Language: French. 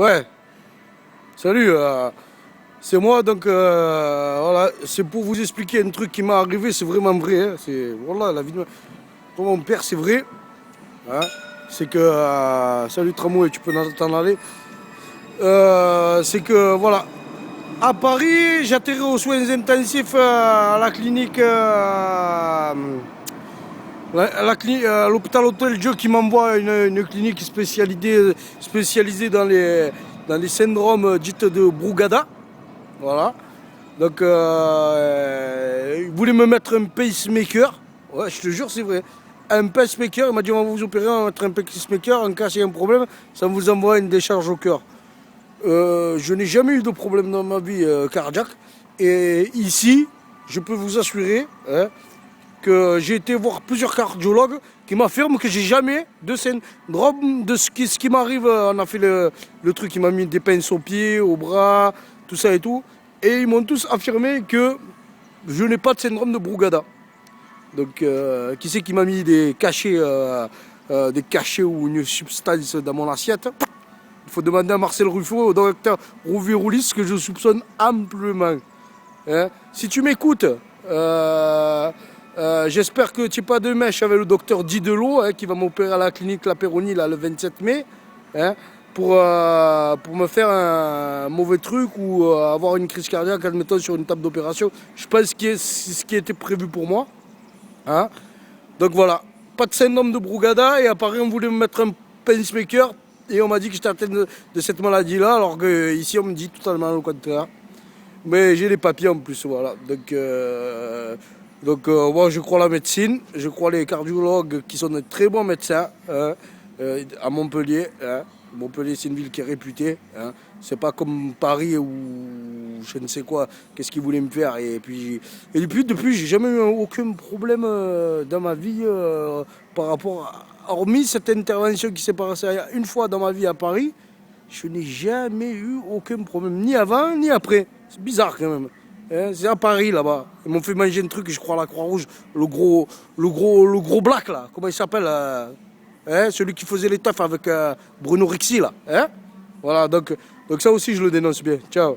Ouais, salut, c'est moi, donc voilà, c'est pour vous expliquer un truc qui m'est arrivé, c'est vraiment vrai, hein, c'est, voilà, la vie de mon père, c'est vrai, hein, c'est que, salut Tramway, tu peux t'en aller. C'est que, voilà, à Paris, j'atterris aux soins intensifs à la clinique, à l'hôpital Hôtel Dieu qui m'envoie une clinique spécialisée dans les syndromes dits de Brugada. Voilà. Donc, il voulait me mettre un pacemaker. Ouais, je te jure, c'est vrai. Un pacemaker. Il m'a dit on va vous opérer, on va mettre un pacemaker. En cas s'il y a un problème, ça vous envoie une décharge au cœur. Je n'ai jamais eu de problème dans ma vie cardiaque. Et ici, je peux vous assurer, hein, que j'ai été voir plusieurs cardiologues qui m'affirment que j'ai jamais de syndrome de ce qui m'arrive. On a fait le truc, il m'a mis des pinces aux pieds, aux bras, tout ça et tout. Et ils m'ont tous affirmé que je n'ai pas de syndrome de Brugada. Donc, qui c'est qui m'a mis des cachets ou une substance dans mon assiette? Il faut demander à Marcel Ruffo, au docteur Rouviroulis, que je soupçonne amplement. Hein, si tu m'écoutes, j'espère que tu n'es pas de mèche avec le docteur Didelot, hein, qui va m'opérer à la clinique La Péronie là, le 27 mai. Hein, pour me faire un mauvais truc ou avoir une crise cardiaque, admettons, sur une table d'opération. Je pense que c'est ce qui était prévu pour moi. Hein. Donc voilà, pas de syndrome de Brugada, et à Paris on voulait me mettre un pacemaker et on m'a dit que j'étais atteint de cette maladie-là, alors qu'ici on me dit totalement le contraire. Mais j'ai les papiers en plus, voilà. Donc moi je crois la médecine, je crois les cardiologues qui sont de très bons médecins, hein, à Montpellier. Hein. Montpellier, c'est une ville qui est réputée. Hein. C'est pas comme Paris où je ne sais quoi, qu'est-ce qu'ils voulaient me faire. Et depuis j'ai jamais eu aucun problème dans ma vie par rapport hormis cette intervention qui s'est passée une fois dans ma vie à Paris, je n'ai jamais eu aucun problème, ni avant ni après. C'est bizarre quand même. Hein, c'est à Paris là-bas. Ils m'ont fait manger un truc, je crois, à la Croix-Rouge, le gros black là, comment il s'appelle hein, celui qui faisait les teufs avec Bruno Rixi là. Hein, voilà, donc ça aussi je le dénonce bien. Ciao.